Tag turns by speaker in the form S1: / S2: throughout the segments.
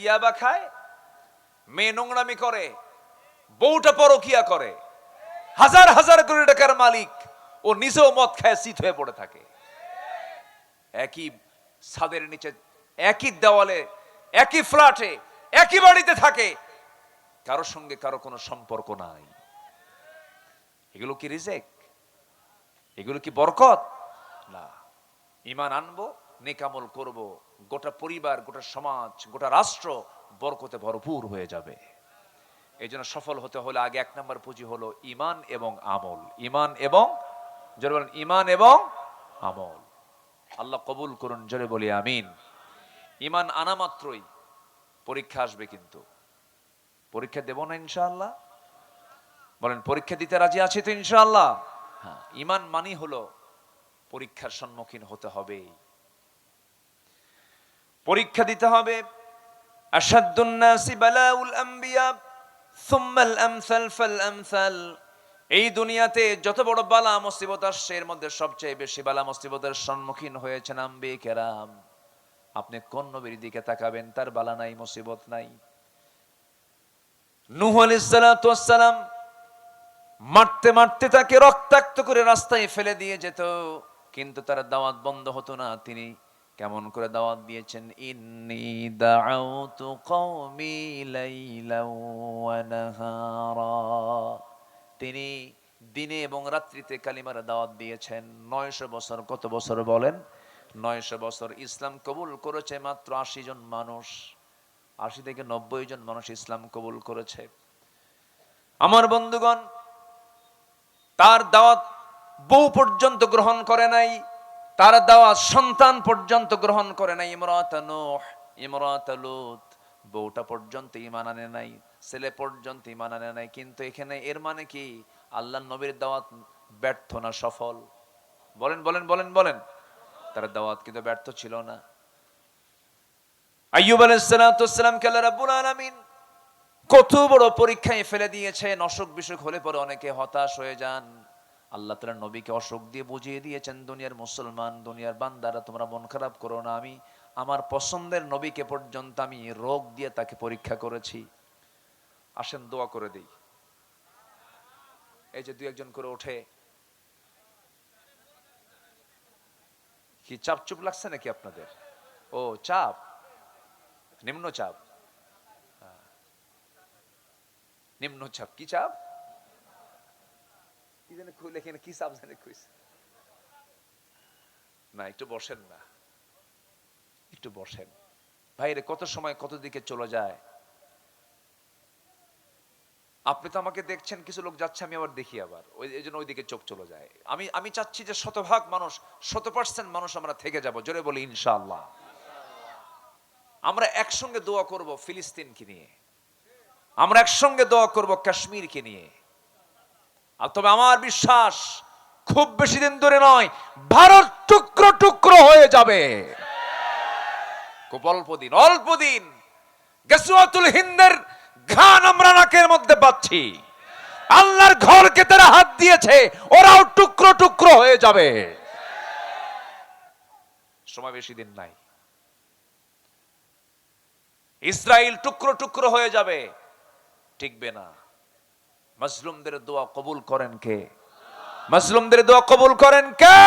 S1: ইয়াবা খায়, মেয়ে নোংরামি করে, বউটা পরকিয়া করে, হাজার হাজার কোটি টাকার মালিক, ও নিজেও মদ খায় শীত হয়ে পড়ে থাকে। একই ছাদের নিচে, একই দেওয়ালে, একই ফ্ল্যাটে, একই বাড়িতে থাকে, কারোর সঙ্গে কারো কোনো সম্পর্ক নাই। এগুলো কি রিজেক? এগুলো কি বরকত? না। ঈমান আনবো, নেক আমল করব, গোটা পরিবার, গোটা সমাজ, গোটা রাষ্ট্র বরকতে ভরপুর হয়ে যাবে। এই জন্য সফল হতে হলে আগে 1 নম্বর পুঁজি হলো ঈমান এবং আমল। ঈমান এবং, জোরে বলেন, ঈমান এবং আমল। আল্লাহ কবুল করুন, জোরে বলি আমিন। ঈমান আনা মাত্রই পরীক্ষা আসবে, কিন্তু পরীক্ষা দেব না ইনশাআল্লাহ? বলেন, পরীক্ষা দিতে রাজি আছি তো ইনশাআল্লাহ? হ্যাঁ, ঈমান মানি হলো পরীক্ষার সম্মুখীন হতে হবে, পরীক্ষা দিতে হবে। আশাদ্দুন নাসি বালাউল আম্বিয়া সুম্মাল আমসাল ফাল আমসাল। এই দুনিয়াতে যত বড় বালা মুসিবত আসছে, এর মধ্যে সবচেয়ে বেশি বালা মুসিবতের সম্মুখীন হয়েছেন আম্বিয়া কেরাম। আপনি কোন নবীর দিকে তাকাবেন, তার বালা নাই, মুসিবত নাই? নূহ আলাইহিস সালাতু ওয়াস সালাম মারতে মারতে তাকে রক্তাক্ত করে রাস্তায় ফেলে দিয়ে যেত, কিন্তু তার দাওয়াত বন্ধ হতো না। তিনি কেমন করে দাওয়াত দিয়েছেন, ইন্নী দাআউতু কওমি লাইলান ওয়া নাহারা। তিনি দিনে এবং রাত্রিতে কালিমার দাওয়াত দিয়েছেন। 900 বছর। কত বছর বলেন? 900 বছর। ইসলাম কবুল করেছে মাত্র 80 জন মানুষ। 80 থেকে 90 জন মানুষ ইসলাম কবুল করেছে। আমার বন্ধুগণ, তার দাওয়াত বউ পর্যন্ত গ্রহণ করে নাই, তার দাওয়াত সন্তান পর্যন্ত গ্রহণ করে নাই। ইমরাত নূহ, ইমরাত লূত, বউটা পর্যন্ত ঈমান আনে নাই, ছেলে পর্যন্ত ঈমান আনে নাই। কিন্তু এখানে এর মানে কি আল্লাহর নবীর দাওয়াত ব্যর্থ না সফল? বলেন বলেন বলেন বলেন। তার দাওয়াত কিন্তু ব্যর্থ ছিল না। আইয়ুব আলাইহিস সালাতু ওয়াস সালামকে আল্লাহ রাব্বুল আলামিন কত বড় পরীক্ষায় ফেলে দিয়েছেন। অসুখ বিসুখ হলে পরে অনেকে হতাশ হয়ে যান। আল্লাহ তাআলা নবীকে অসুখ দিয়ে বুঝিয়ে দিয়েছেন, দুনিয়ার মুসলমান, দুনিয়ার বান্দারা, তোমরা মন খারাপ করো না, আমি আমার পছন্দের নবীকে পর্যন্ত আমি রোগ দিয়ে তাকে পরীক্ষা করেছি। আসেন দোয়া করে দেই। এই যে 2-1 জন করে ওঠে, কি চাপ চুপ লাগছে নাকি আপনাদের? ও চাপ, নিম্নচাপ। নিম্নচাপ কি চাপ? কি জানে কইলে, এখানে কি চাপ জানে কইছে না। একটু বসেন না, একটু বসেন। ভাইরে, কত সময় কত দিকে চলে যায়। আপনি তো আমাকে দেখছেন, কিছু লোক যাচ্ছে, আমি আবার দেখি, আবার এই জন্য ওইদিকে চোখ চলে যায়। আমি চাচ্ছি যে 100% মানুষ, 100% মানুষ আমরা থেকে যাব। জোরে বলি ইনশাআল্লাহ। আমরা একসঙ্গে দোয়া করব ফিলিস্তিনকে নিয়ে, আমরা একসঙ্গে দোয়া করব কাশ্মীরকে নিয়ে। আর তবে আমার বিশ্বাস, খুব বেশি দিন ধরে নয়, ভারত টুকরো টুকরো হয়ে যাবে। খুব অল্প দিন, অল্প দিন। গাসওয়াতুল হিন্দের ঘান আমরা নাকের মধ্যে পাচ্ছি। আল্লাহর ঘরকে তারা হাত দিয়েছে, ওরাও টুকরো টুকরো হয়ে যাবে। সময় বেশি দিন নাই। ইসরায়েল টুকরো টুকরো হয়ে যাবে, টিকবে না। মাজলুমদের দোয়া কবুল করেন কে? মাজলুমদের দোয়া কবুল করেন কে?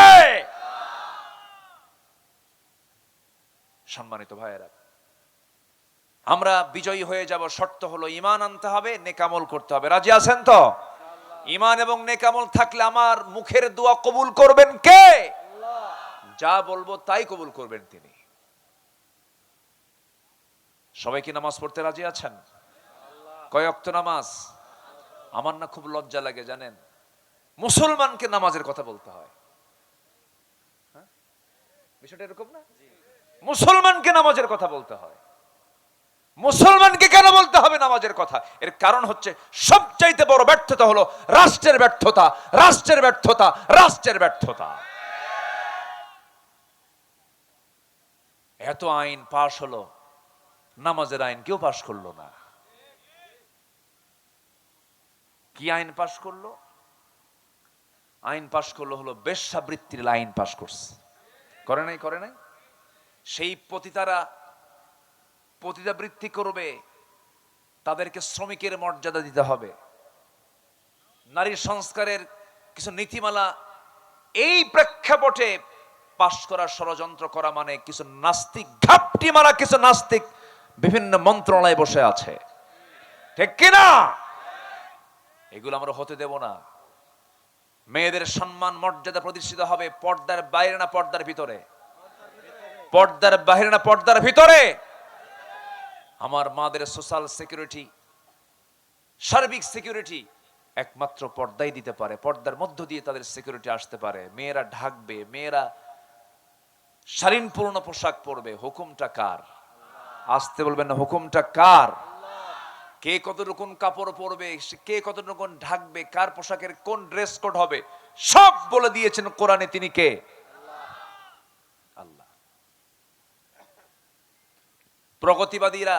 S1: সম্মানিত ভাইয়েরা, আমরা বিজয়ী হয়ে যাব। শর্ত হলো ঈমান আনতে হবে, নেক আমল করতে হবে। রাজি আছেন তো? ঈমান এবং নেক আমল থাকলে আমার মুখের দোয়া কবুল করবেন কে? আল্লাহ। যা বলবো তাই কবুল করবেন তিনি। সবাই কি নামাজ পড়তে রাজি আছেন? কয় ওয়াক্ত নামাজ? আমার না খুব লজ্জা লাগে জানেন, মুসলমানকে নামাজের কথা বলতে হয়। হ্যাঁ, বিষয়টা এরকম না? মুসলমানকে নামাজের কথা বলতে হয়। মুসলমানকে কেন বলতে হবে নামাজের কথা? এর কারণ হচ্ছে সবচাইতে বড় ব্যর্থতা হলো রাষ্ট্রের ব্যর্থতা, রাষ্ট্রের ব্যর্থতা, রাষ্ট্রের ব্যর্থতা। এত আইন পাশ হলো, নামাজের আইন কেউ পাশ করলো না। কি আইন পাশ করলো? আইন পাশ করলো হলো বেশ্যাবৃত্তির আইন পাশ করছে। করে নাই? করে নাই? সেই পতিতারা পতিতাবৃত্তি করবে তাদেরকে শ্রমিকের মর্যাদা দিতে হবে। নারী সংস্কারের কিছু নীতিমালা এই প্রেক্ষাপটে পাশ করার ষড়যন্ত্র করা মানে কিছু নাস্তিক, ঘাপটি মারা কিছু নাস্তিক বিভিন্ন মন্ত্রণালয়ে বসে আছে, ঠিক কিনা? এগুলো আমরা হতে দেব না। মেয়েদের সম্মান মর্যাদা প্রতিষ্ঠিত হবে পর্দার বাইরে না পর্দার ভিতরে? পর্দার বাইরে না পর্দার ভিতরে? আমার মাদের সোশ্যাল সিকিউরিটি, সার্বিক সিকিউরিটি একমাত্র পর্দাই দিতে পারে। পর্দার মধ্য দিয়ে তাদের সিকিউরিটি আসতে পারে। মেয়েরা ঢাকবে, মেয়েরা শালীনপূর্ণ পোশাক পরবে। হুকুমটা কার? আসতে বলবেন না, হুকুমটা কার? কে কতটুকুন কাপড় পরবে, কে কতটুকুন ঢাকবে, কার পোশাকের কোন ড্রেস কোড হবে, সব বলে দিয়েছেন কোরআনে। তিনি কে? আল্লাহ। প্রগতিবাদীরা,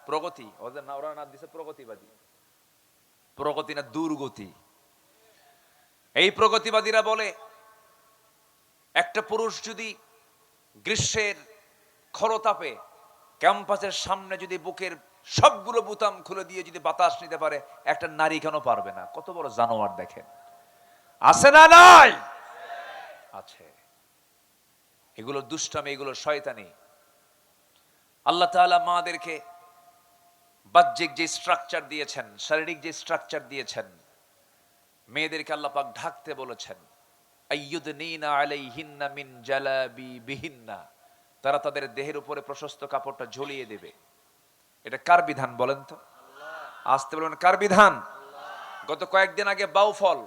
S1: প্রগতি ওদের না, ওরা নাম দিয়েছে প্রগতিবাদী। প্রগতি না দুর্গতি। এই প্রগতিবাদীরা বলে একটা পুরুষ যদি গ্রীষ্মের খরতাপে ক্যাম্পাসের সামনে যদি বুকের সবগুলো বুতাম খুলে দিয়ে যদি বাতাস নিতে পারে, একটা নারী কেন পারবে না? কত বড় জানোয়ার দেখেন। আছে না নাই? আছে। এগুলো দুষ্টামি, এগুলো শয়তানি। আল্লাহ তাআলা মাদেরকে বাহ্যিক যে স্ট্রাকচার দিয়েছেন, শারীরিক যে স্ট্রাকচার দিয়েছেন, মেয়েদেরকে আল্লাহ পাক ঢাকতে বলেছেন। আইয়ুদনিনা আলাইহিন্না মিন জালাবিবিহিন্না, তারা তাদের দেহের উপরে প্রশস্ত কাপড়টা ঝুলিয়ে দেবে। এটা কার বিধান বলেন তো? আসতে বলবেন কার বিধান? গত কয়েকদিন আগে বাউফল,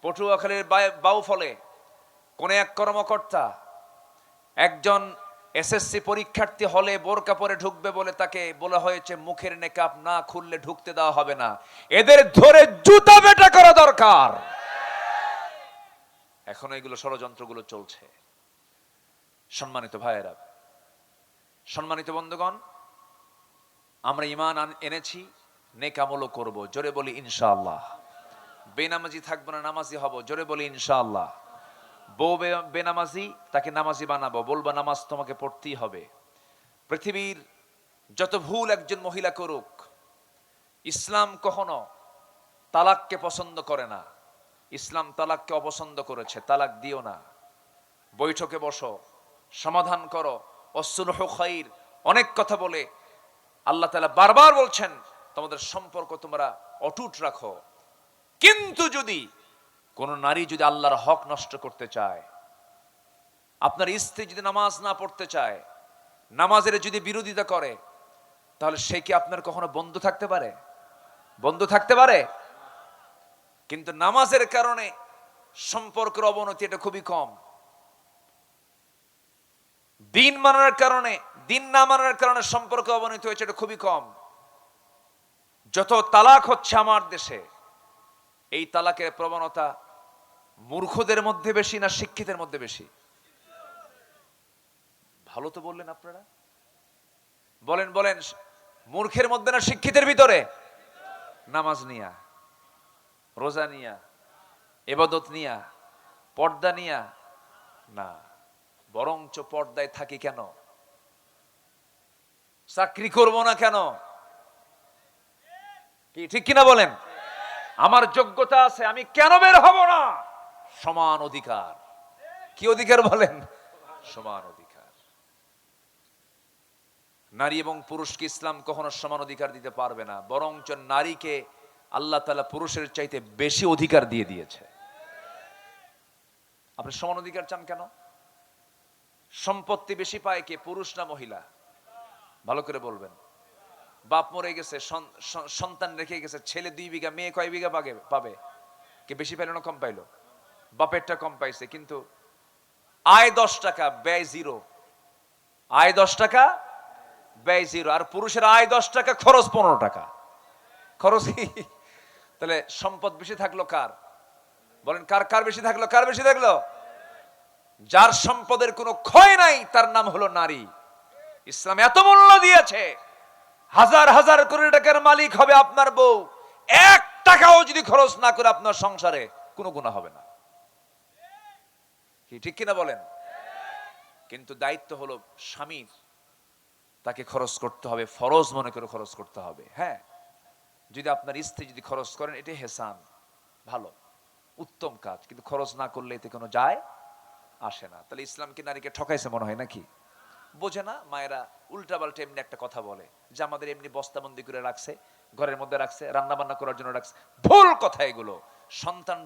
S1: পটুয়াখালীর বাউফলে কোন এক কর্মকর্তা একজন এসএসসি পরীক্ষার্থী হলে বোরকা পরে ঢুকবে বলে তাকে বলা হয়েছে মুখের নেকাব না খুললে ঢুকতে দেওয়া হবে না। এদের ধরে জুতা বেটা করা দরকার। এখনো এগুলো ষড়যন্ত্রগুলো চলছে। সম্মানিত ভাইয়েরা, সম্মানিত বন্ধুগণ, আমরা ঈমান এনেছি, নেক আমলও করব। জোরে বলি ইনশাআল্লাহ। বেনামাজি থাকবো না, নামাজি হব। জোরে বলি ইনশাআল্লাহ। বউ বেনামাজি, তাকে নামাজি বানাবো, বলবো নামাজ তোমাকে পড়তেই হবে। পৃথিবীর যত ভুল একজন মহিলা করুক, ইসলাম কখনো তালাককে পছন্দ করে না। ইসলাম তালাককে অপছন্দ করেছে। তালাক দিও না, বৈঠকে বসো, সমাধান করো, ওয়াসলহু খাইর, অনেক কথা বলে আল্লাহ তাআলা বারবার বলছেন তোমাদের সম্পর্ক তোমরা অটুট রাখো। কিন্তু যদি কোন নারী যদি আল্লাহর হক নষ্ট করতে চায়, আপনার স্ত্রী যদি নামাজ না পড়তে চায়, নামাজের যদি বিরোধিতা করে, তাহলে সে কি আপনার কখনো বন্ধু থাকতে পারে? বন্ধু থাকতে পারে? কিন্তু নামাজের কারণে সম্পর্কের অবনতি এটা খুবই কম। দিন মানার কারণে, দিন না মানার কারণে সম্পর্ক অবনতি হয়েছে এটা খুবই কম। যত তালাক হচ্ছে আমার দেশে, এই তালাকের প্রবণতা মূর্খদের মধ্যে বেশি না শিক্ষিতের মধ্যে বেশি? ভালো তো বললেন আপনারা, বলেন বলেন, মূর্খের মধ্যে না শিক্ষিতের ভিতরে? নামাজ নিয়া, রোজা নিয়া, ইবাদত নিয়া, পর্দা নিয়া না, বরঞ্চ পর্দায় থাকি কেন? চাকরি করব না কেন? কি ঠিক কিনা বলেন? আমার যোগ্যতা আছে, আমি কেন বের হব না? সমান অধিকার। কি অধিকার বলেন? সমান অধিকার। নারী এবং পুরুষকে ইসলাম কখনো সমান অধিকার দিতে পারবে না, বরঞ্চ নারীকে আল্লাহ তাআলা পুরুষের চাইতে বেশি অধিকার দিয়ে দিয়েছে। আপনি সমান অধিকার চান কেন? সম্পত্তি বেশি পায় কে, পুরুষ না মহিলা? ভালো করে বলবেন। বাপ মরে গেছে, সন্তান রেখে গেছে, ছেলে 2 বিঘা, মেয়ে কয় বিঘা পাবে? কে বেশি পাইল না কম পাইল? বাপেরটা কম পাইছে, কিন্তু আয় 10 টাকা, ব্যয় 0। আয় 10 টাকা, ব্যয় 0। আর পুরুষের আয় 10 টাকা, খরচ 15 টাকা। খরচ কি? তাহলে সম্পদ বেশি থাকলো কার? বলেন কার কার বেশি থাকলো? কার বেশি থাকলো? যার সম্পদের কোনো ক্ষয় নাই তার নাম হলো নারী। ইসলাম এত মূল্য দিয়েছে, হাজার হাজার কোটি টাকার মালিক হবে আপনার বউ, 1 টাকাও যদি খরচ না করে আপনার সংসারে, কোনো গুনাহ হবে না। কি ঠিক কিনা বলেন? কিন্তু দায়িত্ব হলো স্বামীর, তাকে খরচ করতে হবে, ফরজ মনে করে খরচ করতে হবে। হ্যাঁ, যদি আপনার স্ত্রী যদি খরচ করেন এটাই হেসান, ভালো, উত্তম কাজ, কিন্তু খরচ না করলে এতে কোনো যায় আসে না। তাহলে ইসলাম কি নারীকে ঠকাইছে মনে হয় নাকি? বোঝে না মায়েরা, উল্টাপাল্টা এমনি একটা কথা বলে যে আমাদের এমনি বস্তাবন্দি করে রাখছে, ঘরের মধ্যে রাখছে, রান্না বান্না করার জন্য রাখছে। ভুল কথা এগুলো। সন্তান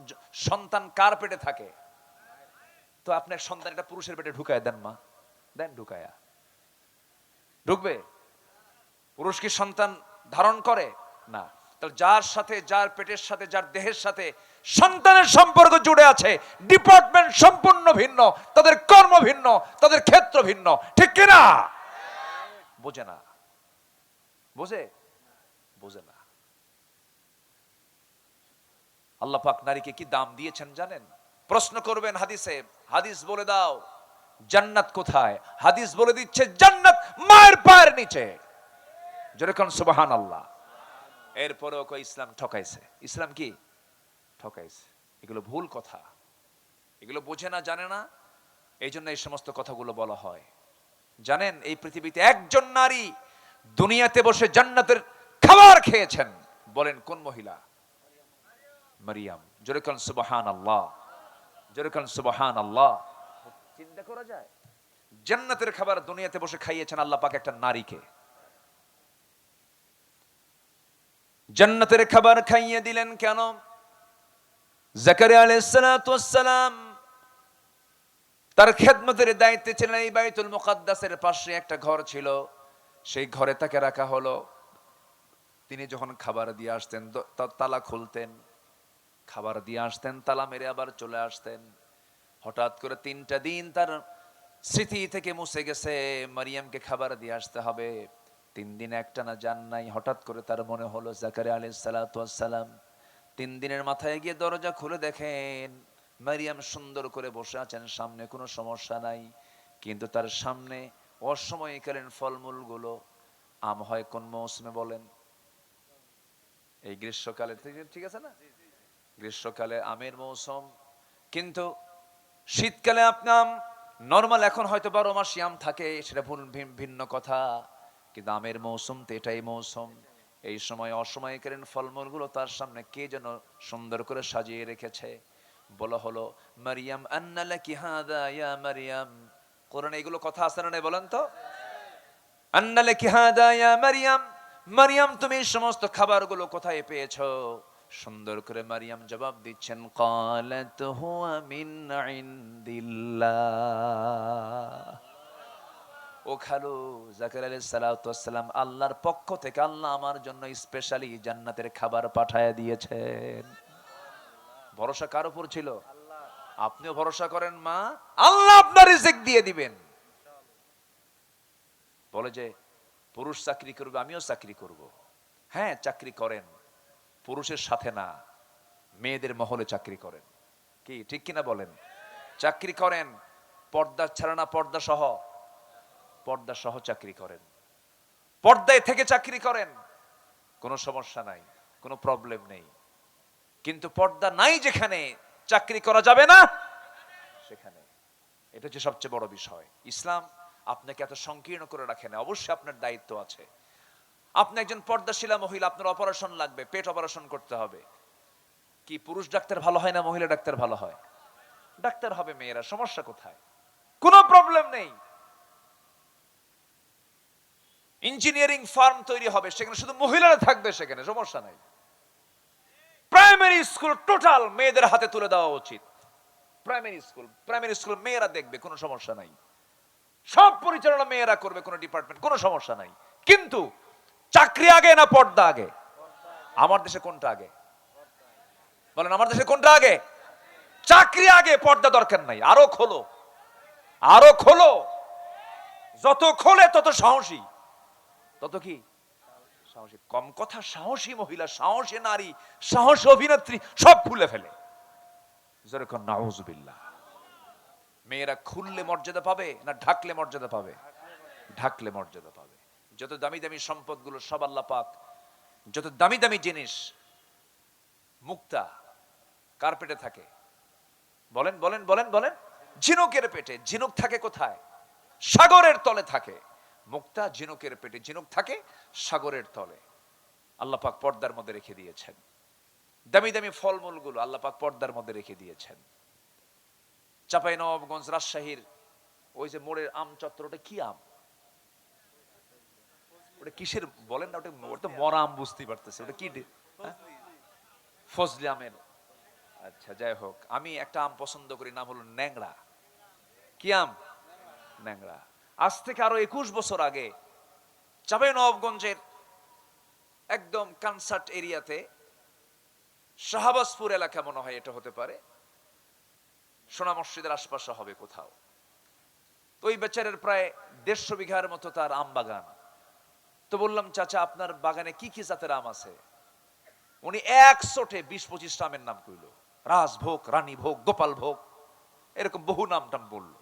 S1: সন্তান কার পেটে থাকে? তো আপনার সন্তান এটা পুরুষের পেটে ঢুকায় দেন, মা দেন ঢুকায়া, ঢুকবে? পুরুষ কি সন্তান ধারণ করে না? তাহলে যার সাথে, যার পেটের সাথে, যার দেহের সাথে সন্তানের সম্পর্ক জুড়ে আছে, ডিপার্টমেন্ট সম্পূর্ণ ভিন্ন, তাদের কর্ম ভিন্ন, তাদের ক্ষেত্র ভিন্ন, ঠিক কিনা? বোঝে না, বোঝে বোঝে না। আল্লাহ পাক নারীকে কি দাম দিয়েছেন জানেন? প্রশ্ন করবেন হাদিসে, হাদিস বলে দাও জান্নাত কোথায়? হাদিস বলে দিচ্ছে জান্নাত মায়ের পায়ের নিচে। যেরকম সুবহানাল্লাহ। এরপরেও কই ইসলাম ঠকাইছে। ইসলাম কি ঠকাইছে? এগুলো ভুল কথা, এগুলো বোঝে না, জানে না, এই জন্য এই সমস্ত কথাগুলো বলা হয়। জানেন এই পৃথিবীতে একজন নারী দুনিয়াতে বসে জান্নাতের খাবার খেয়েছেন, বলেন কোন মহিলা? মারিয়াম। যেরকম সুবহানাল্লাহ, যেরকম সুবহানাল্লাহ। চিন্তা করা যায়? জান্নাতের খাবার দুনিয়াতে বসে খাইয়েছেন আল্লাহ পাক একটা নারীকে। জান্নাতের খাবার খাইয়ে দিলেন কেন? জাকারিয়া আলাইহিস সালাতু ওয়াস সালাম তার খেদমতের দায়িত্বে ছিলেন। এই বাইতুল মুকাদ্দাসের পাশে একটা ঘর ছিল, সেই ঘরে তাকে রাখা হলো। তিনি যখন খাবার দিয়ে আসতেন তালা খুলতেন, খাবার দিয়ে আসতেন, তালা মেরে আবার চলে আসতেন। হঠাৎ করে 3টা দিন তার স্মৃতি থেকে মুছে গেছে, মারিয়ামকে খাবার দিয়ে আসতে হবে। 3 দিন একটানা যান নাই। হঠাৎ করে তার মনে হলো জাকারিয়া আলাইহিস সালাতু ওয়াস সালাম 3 দিনের মাথায় গিয়ে দরজা খুলে দেখেন মারিয়াম সুন্দর করে বসে আছেন, সামনে কোনো সমস্যা নাই। কিন্তু তার সামনে অসময়কালীন ফলমূলগুলো। আম হয় কোন মৌসুমে বলেন? এই গ্রীষ্মকালে, ঠিক আছে না? গ্রীষ্মকালে আমের মৌসুম, কিন্তু শীতকালে আপনার নরমাল, এখন হয়তো 12 মাসই আম থাকে, সেটা ভিন্ন কথা, কিন্তু আমের মৌসুম তো এটাই মৌসুম। এই সময় অসময়কালীন ফলমূলগুলো তার সামনে কে যেন সুন্দর করে সাজিয়ে রেখেছে। বলা হলো মারিয়াম আন্না লাকি হাদা ইয়া মারিয়াম। কোরআনে এগুলো কথা আছে না নাই বলেন তো? আন্না লাকি হাদা ইয়া মারিয়াম, মারিয়াম তুমি এই সমস্ত খাবারগুলো কোথায় পেয়েছো? সুন্দর করে মারিয়াম জবাব দিচ্ছেন, ক্বালাত হুয়া মিন ইনদিল্লাহ। ও খালু, জাকারিয়া আলাইহিস সালাতু ওয়াস সালাম আল্লাহর পক্ষ থেকে আল্লাহ আমার জন্য স্পেশালি জান্নাতের খাবার পাঠায় দিয়েছেন। ভরসা কার উপর ছিল? আপনিও ভরসা করেন মা, আল্লাহ আপনার রিজিক দিয়ে দিবেন। বলে যে পুরুষ চাকরি করবে, আমিও চাকরি করব। হ্যাঁ চাকরি করেন, পুরুষের সাথে না, মেয়েদের মহলে চাকরি করেন। কি ঠিক কিনা বলেন? চাকরি করেন, পর্দা ছাড়া না, পর্দা সহ, পর্দা সহ চাকরি করেন, পর্দায় থেকে চাকরি করেন, কোনো সমস্যা নাই, কোনো প্রবলেম নেই। কিন্তু পর্দা নাই যেখানে চাকরি করা যাবে না সেখানে, এটা হচ্ছে সবচেয়ে বড় বিষয়। ইসলাম আপনাকে এত সংকীর্ণ করে রাখে না, অবশ্যই আপনার দায়িত্ব আছে। আপনি একজন পর্দাশীলা মহিলা, আপনার অপারেশন লাগবে, পেট অপারেশন করতে হবে। কি পুরুষ ডাক্তার ভালো হয় না মহিলা ডাক্তার ভালো হয়? ডাক্তার হবে মেয়েরা, সমস্যা কোথায়? কোনো প্রবলেম নেই। ইঞ্জিনিয়ারিং ফার্ম তৈরি হবে, সেখানে শুধু মহিলারা থাকবে, সেখানে সমস্যা নাই। প্রাইমারি স্কুল টোটাল মেয়েদের হাতে তুলে দেওয়া উচিত। প্রাইমারি স্কুল মেয়েরা দেখবে, কোনো সমস্যা নাই। সব পরিচালনা মেয়েরা করবে, কোনো ডিপার্টমেন্ট, কোনো সমস্যা নাই। কিন্তু চাকরি আগে না পর্দা আগে? আমার দেশে কোনটা আগে বলেন? আমার দেশে কোনটা আগে? চাকরি আগে, পর্দা দরকার নাই। আরো খোলো, আরো খোলো, যত খোলে তত সাহসী, তত কি সাহসী। কম কথা, সাহসী মহিলা, সাহসী নারী, সাহসী অভিনেত্রী সব খুলে ফেলে। যেরকম নাউজুবিল্লাহ। মেয়েরা খুললে মর্যাদা পাবে না ঢাকলে মর্যাদা পাবে? ঢাকলে মর্যাদা পাবে। যত দামি দামি সম্পদগুলো সব আল্লাহ পাক, যত দামি দামি জিনিস, মুক্তা কার পেটে থাকে বলেন? বলেন বলেন বলেন। ঝিনুকের পেটে। ঝিনুক থাকে কোথায়? সাগরের তলে থাকে। মুক্তা ঝিনুকের পেটে, ঝিনুক থাকে সাগরের তলে, আল্লাহ পাক পর্দার মধ্যে রেখে দিয়েছেন। দামি দামি ফলমূলগুলো আল্লাহ পাক পর্দার মধ্যে রেখে দিয়েছেন। চাঁপাইনবাবগঞ্জ রাজশাহীর ওই যে মোড়ের আম চত্বর, ওটা কি আম, ওটা কিসের বলেন না, ওটা মরা আম, বুঝতেই পারতেছে ওটা কি, ফজলি আমের। আচ্ছা যাই হোক, আমি একটা আম পছন্দ করি, নাম হলো ন্যাংরা। কি আম? ন্যাংরা। আজ থেকে আরো 21 বছর আগে চাঁপাইনবাবগঞ্জের একদম কনসার্ট এরিয়াতে, শাহবাজপুর এলাকা মনে হয় এটা হতে পারে, সোনা মসজিদের আশপাশে হবে কোথাও। তো ওই বেচারের প্রায় 150 বিঘার মতো তার আম বাগান। তো বললাম, চাচা আপনার বাগানে কি কি জাতের আম আছে? উনি 120-25টা আমের নাম কইল। রাজভোগ, রানীভোগ, গোপাল ভোগ, এরকম বহু নাম টাম বলল।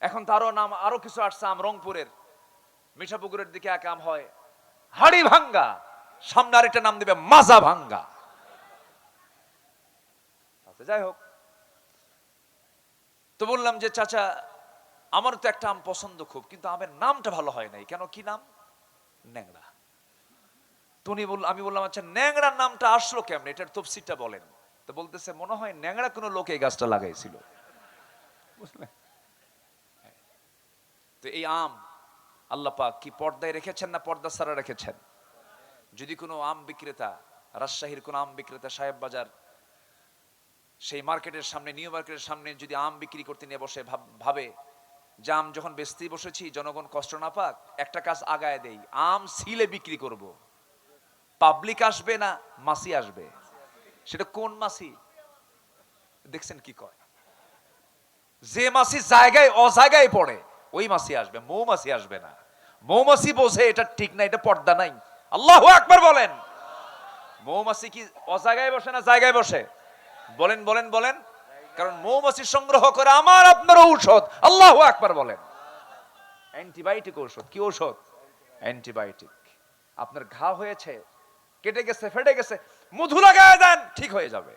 S1: এখন তারও নাম আরো কিছু আসছে আম। রংপুরের মিঠাপুকুরের দিকে এক আম হয় হাড়ি ভাঙ্গা, সামনে আরেকটা নাম দিবে মাজা ভাঙ্গা। আচ্ছা যাই হোক, তো বললাম যে চাচা আমার তো একটা আম পছন্দ খুব, কিন্তু আমের নামটা ভালো হয় নাই কেন, কি নাম? ন্যাংরা। আমি বললাম আচ্ছা ন্যাংরার নামটা আসলো কেমন, এটার তফসিরটা বলেন। তো বলতেছে মনে হয় ন্যাংরা কোনো লোক এই গাছটা লাগাইছিল, বুঝলেন? তো এই আম আল্লাহ পাক কি পর্দায় রেখেছেন না পর্দা ছাড়া রেখেছেন? যদি কোনো আম বিক্রেতা, রাজশাহীর কোন আম বিক্রেতা সাহেব বাজার সেই মার্কেটের সামনে, নিউ মার্কেটের সামনে যদি আম বিক্রি করতে নিয়ে বসে, ভাবে যে আম যখন বেচতেই বসেছি জনগণ কষ্ট না পাক, একটা কাজ আগায় দেই, আম সিলে বিক্রি করব। পাবলিক আসবে না মাসি আসবে? সেটা কোন মাসি? দেখছেন কি কয়, যে মাসি জায়গায় অজায়গায় পড়ে ওই মাসি আসবে, মৌমাছি আসবে না। মৌমাছি বোঝে এটা ঠিক না, এটা পর্দা নাই। আল্লাহু আকবার বলেন। মৌমাছি কি অজায়গায় বসে না জায়গায় বসে? বলেন বলেন বলেন। কারণ মৌমাছি সংগ্রহ করে আমার আপনার ঔষধ। আল্লাহু আকবার বলেন। অ্যান্টিবায়োটিক ঔষধ। কি ঔষধ? অ্যান্টিবায়োটিক। আপনার ঘা হয়েছে, কেটে গেছে, ফেটে গেছে, মধু লাগায় দেন, ঠিক হয়ে যাবে।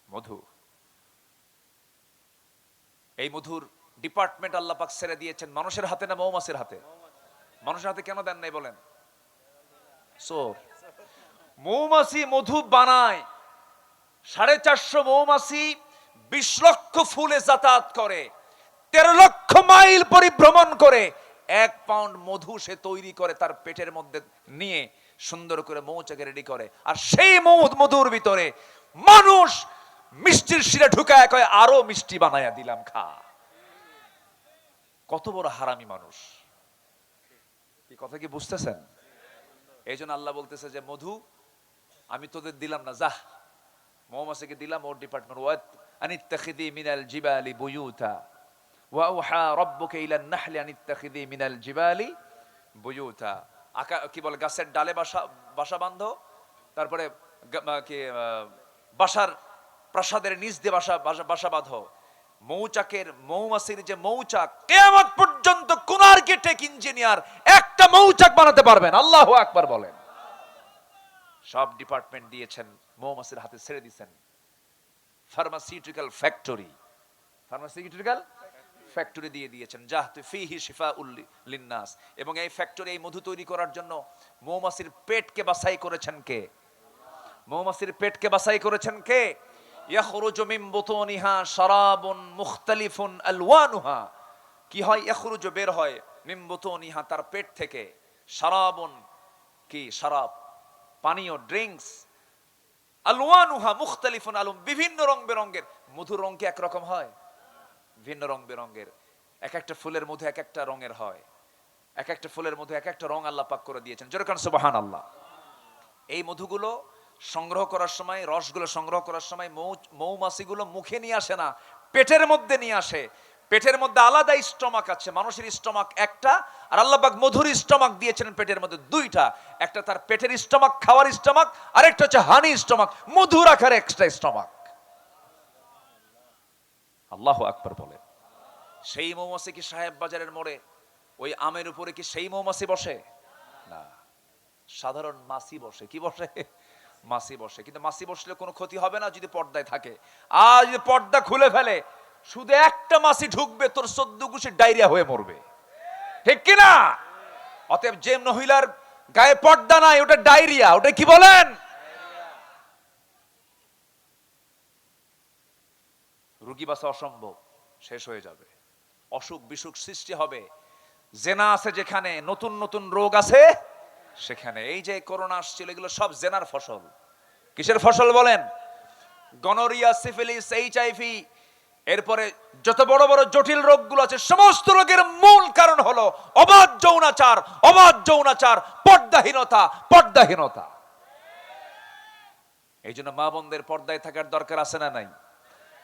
S1: মধু, এই মধুর ডিপার্টমেন্ট আল্লাহ পাক ছেড়ে দিয়েছেন মানুষের হাতে না মৌমাছির হাতে? মানুষের হাতে কেন দেন নাই বলেন? চোর। মৌমাছি মধু বানায়, 450 মৌমাছি 20 লক্ষ ফুলে যাতায়াত করে, 13 লক্ষ মাইল পরিভ্রমণ করে 1 পাউন্ড মধু সে তৈরি করে, তার পেটের মধ্যে নিয়ে সুন্দর করে মৌচাকে রেডি করে। আর সেই মধুর ভিতরে মানুষ মিষ্টির শিরা ঢুকায়, কয় আরো মিষ্টি বানায়া দিলাম, খা। কত বড় হারামি মানুষ! এই কথা কি বুঝতেছেন? এই জন্য আল্লাহ বলতেছে যে মধু আমি তোদের দিলাম না, যা মৌমাছিকে দিলাম, ওর ডিপার্টমেন্ট। ওয়াত আনিত্তাখিদি মিনাল জিবালি বুয়ুতা ওয়া আওহা রাব্বুকা ইলান নাহলি আনিত্তাখিদি মিনাল জিবালি বুয়ুতা। কি বলে, গাছের ডালে বাসা বাঁধো, তারপরে কি বাসার প্রাসাদের নিচ দিয়ে বাসা বাঁধো। মৌমাছির যে মৌচাক, কিয়ামত পর্যন্ত কোন আর্কিটেক্ট ইঞ্জিনিয়ার একটা মৌচাক বানাতে পারবেন। আল্লাহু আকবার বলেন। সব ডিপার্টমেন্ট দিয়েছেন, মৌমাছির হাতে ছেড়ে দিয়েছেন। ফার্মাসিউটিক্যাল ফ্যাক্টরি দিয়ে দিয়েছেন, জাহতু ফিহি শিফাউল লিন্নাস। এবং এই ফ্যাক্টরি, এই মধু তৈরি করার জন্য মৌমাছির পেটকে বাছাই করেছেন কে? মৌমাছির পেটকে বাছাই করেছেন কে? ইয়াখরুজু মিন বুতুনিহা শারাবুন মুখতালিফুন আলওয়ানুহা। কি হয়? ইয়াখরুজু, বের হয়, মিন বুতুনিহা, তার পেট থেকে, শারাবুন, কি শারাব, পানীয়, ড্রিঙ্কস, আলওয়ানুহা মুখতালিফুন, বিভিন্ন রং বেরঙের। মধুর রং কি একরকম হয়? ভিন্ন রং বেরঙের। এক একটা ফুলের মধু এক একটা রঙের হয়, এক একটা ফুলের মধু এক একটা রং আল্লাহ পাক করে দিয়েছেন। যেরকম সুবহানাল্লাহ। এই মধুগুলো সংগ্রহ করার সময়, রসগুলো সংগ্রহ করার সময় মৌমাছিগুলো মুখে নিয়ে আসে না, পেটের মধ্যে নিয়ে আসে। পেটের মধ্যে আলাদা স্টমাক আছে, মানুষের স্টমাক একটা, আর আল্লাহ পাক মধুর স্টমাক দিয়েছেন পেটের মধ্যে দুইটা। একটা তার পেটের স্টমাক, খাওয়ার স্টমাক, আর একটা হচ্ছে হানি স্টমাক, মধু রাখার এক্সট্রা স্টমাক। আল্লাহু আকবার বলেন। সেই মৌমাছি কি সাহেব বাজারের মোড়ে ওই আমের উপরে কি সেই মৌমাছি বসে? না, সাধারণ মাছি বসে। কি বসে? মাছি বসে। কিন্তু মাছি বসলে কোনো ক্ষতি হবে না যদি পর্দায় থাকে। আর যদি পর্দা খুলে ফেলে, শুধু একটা মাছি ঢুকবে তোর 14 গুছি ডায়রিয়া হয়ে মরবে, ঠিক কিনা? অতএব যে মহিলার গায়ে পর্দা নাই ওটা ডায়রিয়া, ওটা কি বলেন? রোগী বাঁচা অসম্ভব, শেষ হয়ে যাবে, অসুখ বিসুখ সৃষ্টি হবে। জেনা আছে যেখানে, নতুন নতুন রোগ আছে সেখানে। এই যে করোনা আসছিল, এগুলো সব জেনার ফসল। কিসের ফসল বলেন? গনোরিয়া, সিফিলিস, এইচআইভি, এরপরে যত বড় বড় জটিল রোগগুলো আছে, সমস্ত রোগের মূল কারণ হলো অবাধ যৌনাচার, অবাধ যৌনাচার, পর্দাহীনতা, পর্দাহীনতা। এই জন্য মা বোনদের পর্দায় থাকার দরকার আছে না নাই?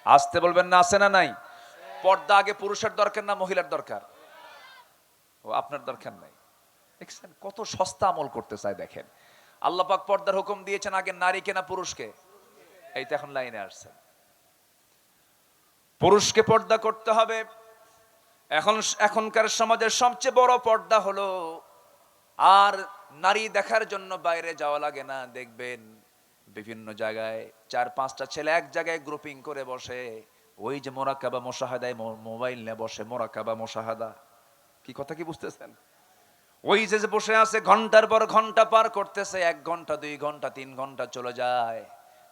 S1: আসতে বলবেন না, আছে না নাই? পর্দা আগে পুরুষের দরকার না মহিলার দরকার? ও, আপনার দরকার নাই। দেখছেন কত সস্তা আমল করতে চায়, দেখেন। আল্লাহ পাক পর্দার হুকুম দিয়েছেন আগে নারীকে না পুরুষকে? এই তো এখন লাইনে আসছে, পুরুষকে পর্দা করতে হবে। এখনকার সমাজের সবচেয়ে বড় পর্দা হলো আর নারী দেখার জন্য বাইরে যাওয়া লাগে না। দেখবেন বিভিন্ন জায়গায় 4-5টা ছেলে এক জায়গায় গ্রুপিং করে বসে, ওই যে মোরাকাবা মুশাহাদায় মোবাইল নিয়ে বসে, মোরাকাবা মুশাহাদা। কি কথা কি বুঝতেছেন? ওই যে বসে আছে, ঘন্টার পর ঘন্টা পার করতেছে, 1 ঘন্টা 2 ঘন্টা 3 ঘন্টা চলে যায়,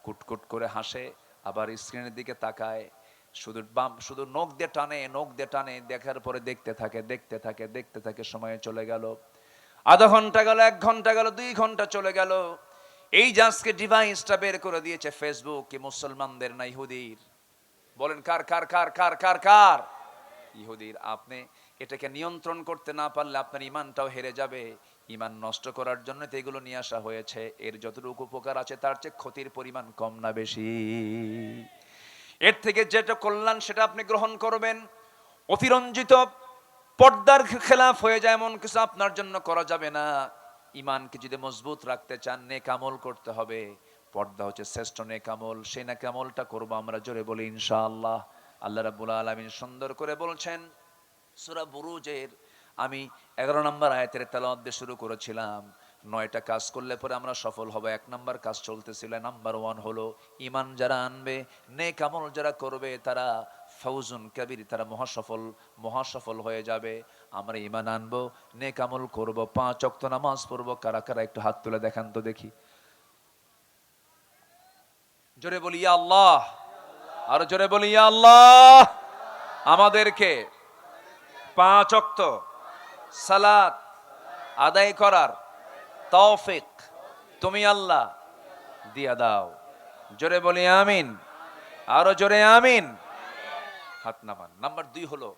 S1: কুটকুট করে হাসে, আবার স্ক্রিনের দিকে তাকায়, শুধু নখ দিয়ে টানে, নখ দিয়ে টানে, দেখার পরে দেখতে থাকে, দেখতে থাকে, দেখতে থাকে, সময় চলে গেল, আধা ঘন্টা গেল, 1 ঘন্টা গেল, 2 ঘন্টা চলে গেল। এই যে আজকে ডিভাইসটা বের করে দিয়েছে ফেসবুক, কি মুসলমানদের না ইহুদির? বলেন কার কার কার কার কার কার? ইহুদির। আপনি এটাকে নিয়ন্ত্রণ করতে না পারলে আপনার ইমানটাও হেরে যাবে। ইমান নষ্ট করার জন্য তো এগুলো নিয়ে আসা হয়েছে। এর যতটুকু উপকার আছে তার চেয়ে ক্ষতির পরিমাণ কম না বেশি? এর থেকে যেটা কল্যাণ সেটা আপনি গ্রহণ করবেন। অতিরঞ্জিত পর্দার খেলাফ হয়ে যায় এমন কিছু আপনার জন্য করা যাবে না। ইমানকে যদি মজবুত রাখতে চান, নেক আমল করতে হবে। পর্দা হচ্ছে শ্রেষ্ঠ নেক আমল। সেই নেক আমলটা করবো আমরা, জোরে বলি ইনশাআল্লাহ। আল্লাহ রাব্বুল আলামিন সুন্দর করে বলছেন সূরা বুরুজের, আমি 11 নম্বর আয়াতের তেলাওয়াত দিয়ে শুরু করেছিলাম। 9টা কাজ করলে পরে আমরা সফল হব। 1 নম্বর কাজ চলতেছিল, নাম্বার 1 হলো ঈমান যারা আনবে, নেক আমল যারা করবে, তারা ফাউজুন কাবীর, তারা মহাসফল হয়ে যাবে। আমরা ঈমান আনবো, নেক আমল করব, 5 ওয়াক্ত নামাজ পড়বো। কারা কারা একটু হাত তুলে দেখান তো দেখি। জোরে বলি ইয়া আল্লাহ, আর জোরে বলি ইয়া আল্লাহ। আমাদেরকে 5 ওয়াক্ত সালাত আদায় করার তৌফিক তুমি আল্লাহ দিয়া দাও। জোরে বলি আমিন, আরো জোরে আমিন। হাত নামান। নাম্বার 2 হলো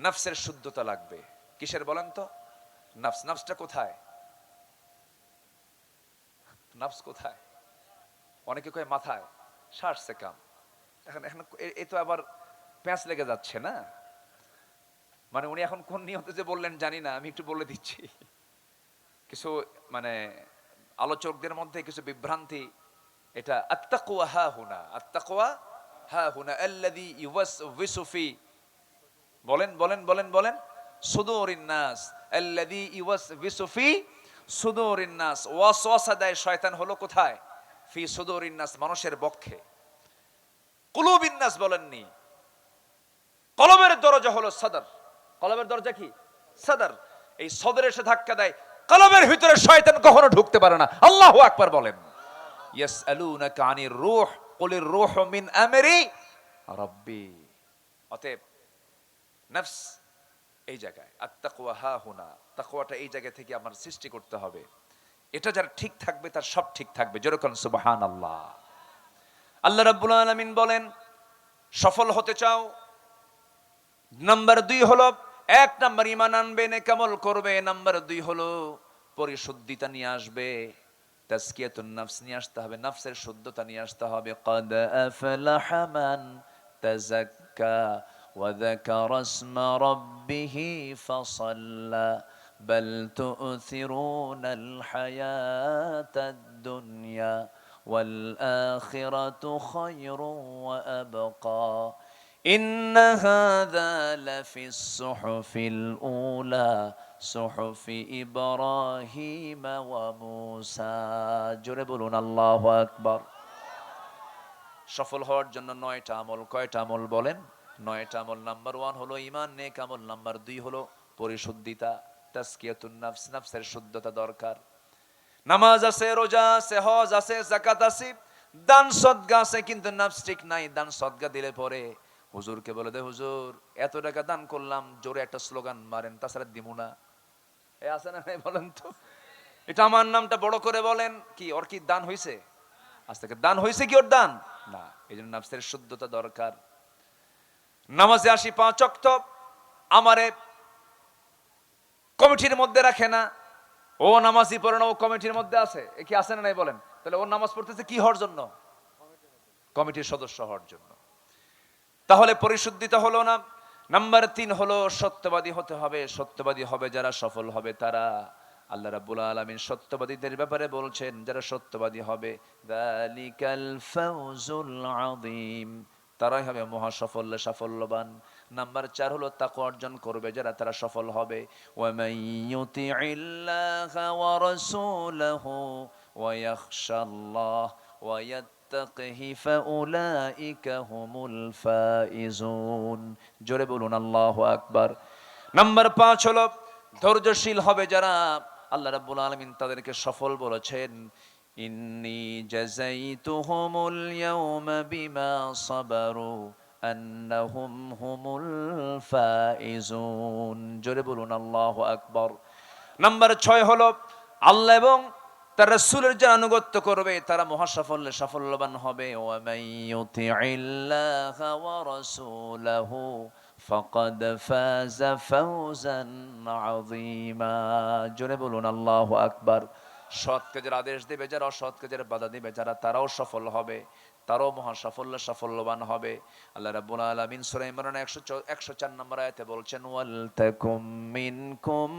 S1: নফসের শুদ্ধতা লাগবে। কিসের বলেন তো? নফস। নফসটা কোথায়? নফস কোথায়? অনেকে কয় মাথায়, শ্বাসে কাম। এখন এই তো আবার প্যাঁচ লেগে যাচ্ছে না? মানে উনি এখন কোন নিয়তে যে বললেন জানি না, আমি একটু বলে দিচ্ছি। কিছু মানে আলোচকদের মধ্যে কিছু বিভ্রান্তি। এটা আত্তাকওয়া হা হুনা, আত্তাকওয়া হা হুনা আল্লাযী ইউওয়াসউইসু ফি, বলেন বলেন বলেন বলেন, সুদুরিন নাস, আল্লাযী ইউওয়াসউইসু ফি সুদুরিন নাস। ওয়াসওয়াসা দেয় শয়তান হলো কোথায়? ফি সুদুরিন নাস, মানুষের বক্ষে। কুলুবিন নাস বলেননি। কলবের দরজা হলো সদর। কলবের দরজা কি? সদর। এই সদরে এসে ধাক্কা দেয়, কলবের ভিতরে শয়তান কখনো ঢুকতে পারে না। আল্লাহু আকবার বলেন। ইয়াসআলুনাকা আনির রূহ কুলির রূহু মিন আমরি রাব্বি। অতএব নফস এই জায়গায়, আত্তাকওয়া হা হুনা, তাকওয়াটা এই জায়গা থেকে আমার সৃষ্টি করতে হবে। এটা যার ঠিক থাকবে তার সব ঠিক থাকবে। যেরকম সুবহানাল্লাহ। আল্লাহ রাব্বুল আলামিন বলেন, সফল হতে চাও, নাম্বার 2 হলো 1 নাম্বার ঈমান আনবে, নেক আমল করবে। নাম্বার 2 হলো পরিশুদ্ধিতা নিয়ে আসবে, তাজকিয়াতুন নফস নিয়ে আসতে হবে, নফসের শুদ্ধতা নিয়ে আসতে হবে। ক্বাদ আফলাহা মান তাযাক্কা ওয়া যাকারা ইসমা রাব্বিহি ফাসাল্লা বাল তু'থিরুনাল হায়াতাদ দুনিয়া ওয়াল আখিরাতু খায়রুন ওয়া আবকা إن هذا لفي الصحف الأولى صحف إبراهيم وموسى জোরে বলুন আল্লাহু আকবার। সফল হওয়ার জন্য 9টা আমল। কয়টা আমল বলেন? 9টা আমল। নাম্বার 1 হলো ঈমান, নেক আমল। নাম্বার 2 হলো পরিশুদ্ধিতা, তাজকিয়াতুন নফস, নফসের শুদ্ধতা দরকার। নামাজ আছে, রোজা আছে, হজ আছে, যাকাত আছে, দান সদকা আছে, কিন্তু নফস ঠিক নাই। দান সদকা দিলে পরে হুজুরকে বলে দে, হুজুর এত টাকা দান করলাম, জোরে একটা স্লোগান মারেন, তাছাড়া দিমু না। এ আছে না নাই বলেন তো? এটা আমার নামটা বড় করে বলেন, কি ওর কি দান হইছে? আজ থেকে দান হইছে কি ওর দান? না। এই জন্য নফসের শুদ্ধতা দরকার। নামাজে আসি 5 ওয়াক্ত, আমারে কমিটির মধ্যে রাখে না, ও নামাজই পড়ে না, ও কমিটির মধ্যে আছে। এ কি আছে না নাই বলেন? তাহলে ও নামাজ পড়তেছে কি হওয়ার জন্য? কমিটির সদস্য হওয়ার জন্য। তাহলে পরিশুদ্ধিতা হলো না। নাম্বার 3 হলো সত্যবাদী হতে হবে। সত্যবাদী হবে যারা, সফল হবে তারা। আল্লাহ রাব্বুল আলামিন সত্যবাদীদের ব্যাপারে বলছেন, যারা সত্যবাদী হবে, যালিকাল ফাওজুল আযীম, তারাই হবে মহা সাফল্য, সাফল্যবান। নাম্বার 4 হলো তাকওয়া অর্জন করবে যারা, তারা সফল হবে। ওয়া মাইয়ুতিইল্লাহা ওয়া রাসূলাহু ওয়া ইয়াখশাল্লাহ ওয়া ইয়াত্তাকিহি ফাউলাইকা হুমুল ফাইজুন। জোরে বলুন আল্লাহু আকবার। নাম্বার 5 হলো ধৈর্যশীল হবে যারা, আল্লাহ রাব্বুল আলামিন তাদেরকে সফল বলেছেন। ইন্নী জাযাইতুহুমুল ইয়াওমা বিমা সাবারু আন্নাহুম হুমুল ফাইজুন। জোরে বলুন আল্লাহু আকবার। নাম্বার 6 হলো আল্লাহ এবং তার রাসূলের যারা আনুগত্য করবে তারা মহা সাফল্যে সাফল্যবান হবে। ওয়া মাইয়ুতিইল্লাহা ওয়া রাসূলাহু ফাকাদ ফাযা ফাওজান আযীমা। জোরে বলুন আল্লাহু আকবার। সৎ কাজের আদেশ দেবে যারা, অসৎ কাজের বাধা দেবে যারা, তারাও সফল হবে, তারাও মহা সাফল্য সাফল্যবান হবে। আল্লাহ রাব্বুল আলামিন সূরা ইমরান 104 নম্বর আয়াতে বলছেন, ওয়াল তাকুম মিনকুম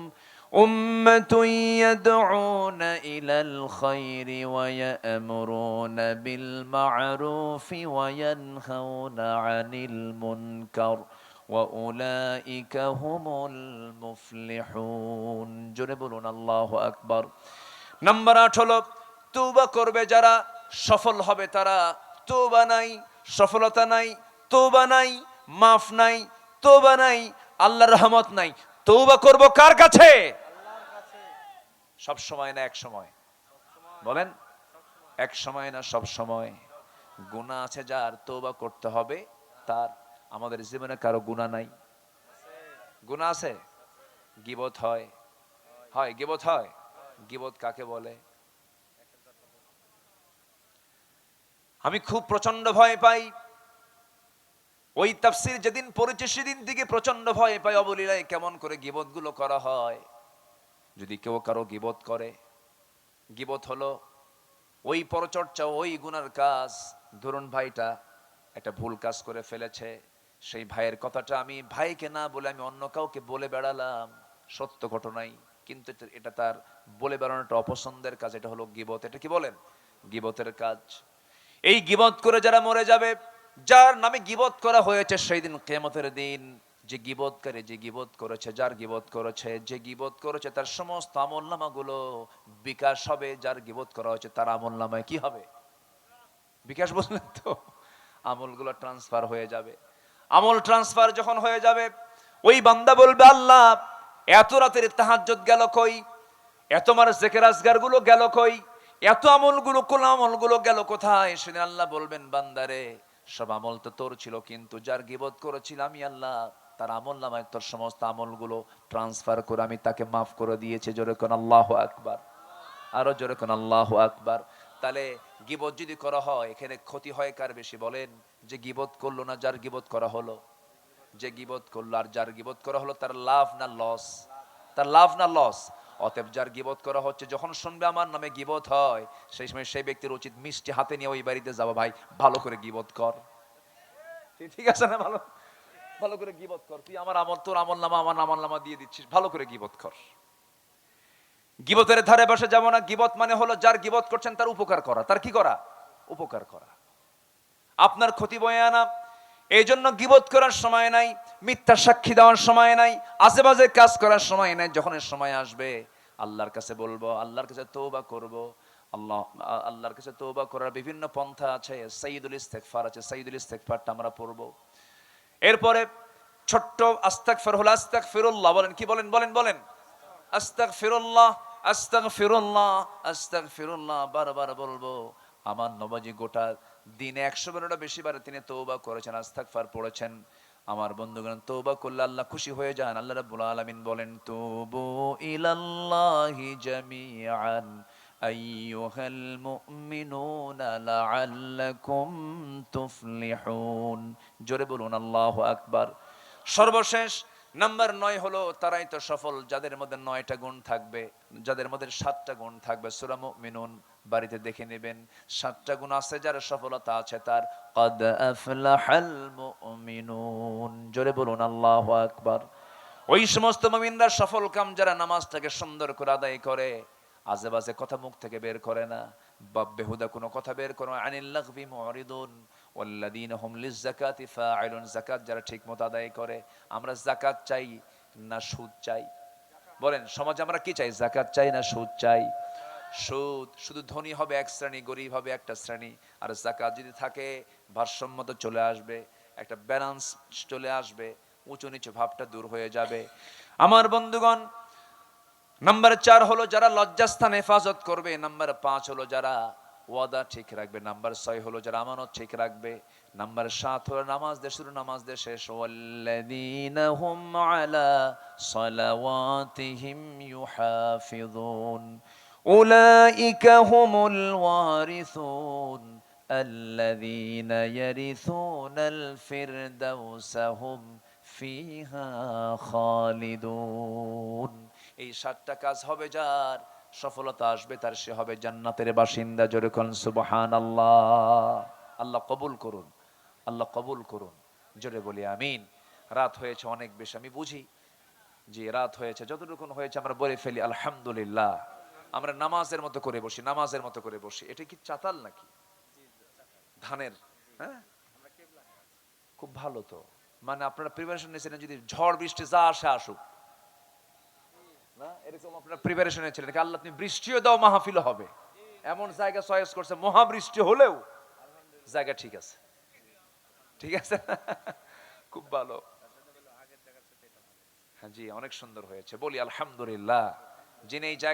S1: উম্মাতুন ইয়াদউনা ইলাল খায়রি ওয়া ইয়া'মুরুনা বিল মা'রুফি ওয়া ইয়ানহাউনা আনিল মুনকার ওয়া উলাইকা হুমুল মুফলিহুন। জোরে বলুন আল্লাহু আকবার। নাম্বার 8 হলো তওবা করবে যারা, সফল হবে তারা। তওবা নাই, সফলতা নাই, তওবা নাই, মাফ নাই, তওবা নাই, আল্লাহর রহমত নাই। তওবা করব কার কাছে? আল্লাহর কাছে। সব সময় না এক সময়? বলেন, এক সময় না সব সময়? গুনাহ আছে যার, তওবা করতে হবে তার। আমাদের জীবনে কারো গুনাহ নাই? গুনাহ আছে? গীবত হয়, হয় গীবত হয়। গীবত কাকে বলে? আমি খুব প্রচন্ড ভয় পাই, ওই তাফসীর যেদিন পড়েছি সেদিন থেকে প্রচন্ড ভয় পাই, অবলীলায় কেমন করে গীবত গুলো করা হয়। যদি কেউ কারো গীবত করে, গীবত হলো ওই পরচর্চা, ওই গুনার কাজ। ধরুন ভাইটা একটা ভুল কাজ করে ফেলেছে, সেই ভাইয়ের কথাটা আমি ভাইকে না বলে আমি অন্য কাউকে বলে বেড়ালাম, সত্য ঘটনাই, কিন্তু এটা তার বলে বেড়ানোটা অপছন্দের কাজ। এটা হলো গীবত। এটা কি বলেন? গীবতের কাজ। এই গীবত করে যারা মরে যাবে, যার নামে গীবত করা হয়েছে, সেই দিন কিয়ামতের দিন যে গীবতকারী, যে গীবত করেছে, যার গীবত করেছে, যে গীবত করেছে, তার সমস্ত আমলনামাগুলো বিকাশ হবে। যার গীবত করা হয়েছে তার আমলনামায় কি হবে? বিকাশ। বললেন তো, আমলগুলো ট্রান্সফার হয়ে যাবে। আমল ট্রান্সফার যখন হয়ে যাবে, ওই বান্দা বলবে, আল্লাহ এত রাতের তাহাজ্জুদ গেল কই? এত আমার জিকির আজগার গুলো গেল কই? এত আমলগুলো, কোন আমলগুলো গেল কোথায়? সেদিন আল্লাহ বলবেন, বান্দারে সব আমল তো তোর ছিল, কিন্তু যার গীবত করেছিলাম আমি আল্লাহ, তার আমলনামায় তোর সমস্ত আমলগুলো ট্রান্সফার করে আমি তাকে মাফ করে দিয়েছি। জোরে কোন আল্লাহু আকবার। আরো জোরে কোন আল্লাহু আকবার। তাহলে গীবত যদি করা হয়, এখানে ক্ষতি হয় কার বেশি বলেন? যে গীবত করলো না যার গীবত করা হলো? যে গীবত করলো আর যার গীবত করা হলো, তার লাভ না লস? তার লাভ না লস? অতএব যার গীবত করা হচ্ছে, যখন শুনবে আমার নামে গীবত হয়, সেই সময় সেই ব্যক্তির উচিত মিষ্টি হাতে নিয়ে ওই বাড়িতে যাবো, ভাই ভালো করে গীবত কর। ঠিক আছে না? ভালো ভালো করে গীবত কর। তুই আমার আমল, তোর আমল নামা আমার আমল নামা দিয়ে দিচ্ছিস, ভালো করে গীবত কর। গীবতের ধারে বসে যাব না। গীবত মানে হলো যার গীবত করছেন তার উপকার করা। তার কি করা? উপকার করা, আপনার ক্ষতি বয়ে আনা। এই জন্য গীবত করার সময় নাই, মিথ্যা সাক্ষী দেওয়ার সময় নাই, আশেপাশে কাজ করার সময় নাই। যখন এর সময় আসবে, আল্লাহর কাছে বলবো, আল্লাহর কাছে তওবা করব। আল্লাহর কাছে তওবা করার বিভিন্ন পন্থা আছে। সাইয়্যিদুল ইস্তিগফার আছে, সাইয়্যিদুল ইস্তিগফারটা আমরা পড়বো। এরপরে ছোট্ট আস্তাগফিরুল্লাহ, আস্তাগফিরুল্লাহ বলেন, কি বলেন বলেন বলেন, আস্তাগফিরুল্লাহ, আস্তাগফিরুল্লাহ, আস্তাগফিরুল্লাহ বারবার বলবো। আমার নবজি গোটা দিনে 100 বারেরও বেশি বার তিনি তওবা করেছেন, ইস্তিগফার পড়েছেন। আমার বন্ধুগণ, তওবা করলে আল্লাহ খুশি হয়ে যান। আল্লাহ রাব্বুল আলামিন বলেন, তুবু ইলাল্লাহি জামিআন আইয়ুহাল মুমিনুনা লাআল্লাকুম তুফলিহুন। জোরে বলুন আল্লাহু আকবার। সর্বশেষ নাম্বার 9 হলো তারাই তো সফল যাদের মধ্যে 9টা গুণ থাকবে, যাদের মধ্যে 7টা গুণ থাকবে। সূরা মুমিনুন বাড়িতে দেখে নেবেন, 7টা গুণ আছে যার সফলতা আছে তার। ক্বাদ আফলাহাল মুমিনুন। জোরে বলুন আল্লাহু আকবার। ওই সমস্ত মুমিনরা সফল কাম যারা নামাজটাকে সুন্দর করে আদায় করে, আজে বাজে কথা মুখ থেকে বের করে না, বা বেহুদা কোনো কথা বের করে না। আনিল লাগবি মুরিদুন ওয়াল্লাযীনা হুম লিয-যাকাতি ফাঈলুন। যাকাত যারা ঠিকমতো আদায় করে। আমরা যাকাত চাই না সুদ চাই? বলেন সমাজে আমরা কি চাই, যাকাত চাই না সুদ চাই? সুদ, শুধু ধনী হবে এক শ্রেণী, গরিব হবে একটা শ্রেণী। আর যাকাত যদি থাকে ভারসাম্য তো চলে আসবে, একটা ব্যালেন্স চলে আসবে, উঁচু নিচু ভাবটা দূর হয়ে যাবে। আমার বন্ধুগণ, নাম্বার 4 হলো যারা লজ্জাস্থান হেফাজত করবে। নাম্বার 5 হলো যারা ওয়াদা ঠিক রাখবে। নাম্বার 6 হলো যারা আমানত ঠিক রাখবে। নাম্বার 7 হলো নামাজ দিয়ে শুরু, নামাজ দিয়ে শেষ। ওয়াল্লাযীনা হুম আলা সালাওয়াতিহিম ইউহাফিযুন উলাইকা হুমুল ওয়ারিসুন আল্লাযীনা ইয়ারিসুনাল ফিরদাউসা হুম ফিহা খালিদুন। এই 7টা কাজ হবে যার, সফলতা আসবে তার, সে হবে জান্নাতের বাসিন্দা। জোরে কোন সুবহানাল্লাহ। আল্লাহ কবুল করুন, আল্লাহ কবুল করুন। জোরে বলি আমিন। রাত হয়েছে অনেক বেশি, আমি বুঝি যে রাত হয়েছে, যতটুকু হয়েছে আমরা বলে ফেলি আলহামদুলিল্লাহ। আমরা নামাজের মতো করে বসি, নামাজের মতো করে বসি। এটা কি চাতাল নাকি ধানের? হ্যাঁ, খুব ভালো তো। মানে আপনারা প্রিপারেশন নিয়েছেন, যদি ঝড় বৃষ্টি যা আসে আসুক না, এরকম আপনারা প্রিপারেশন নিয়েছিলেন। আল্লাহ তুমি বৃষ্টিও দাও, মাহফিলও হবে, এমন জায়গা চয়েস করছে। মহাবৃষ্টি হলেও জায়গা ঠিক আছে, ঠিক আছে। খুব ভালো। হ্যাঁ জি, অনেক সুন্দর হয়েছে, বলি আলহামদুলিল্লাহ। যিনি এই জায়গা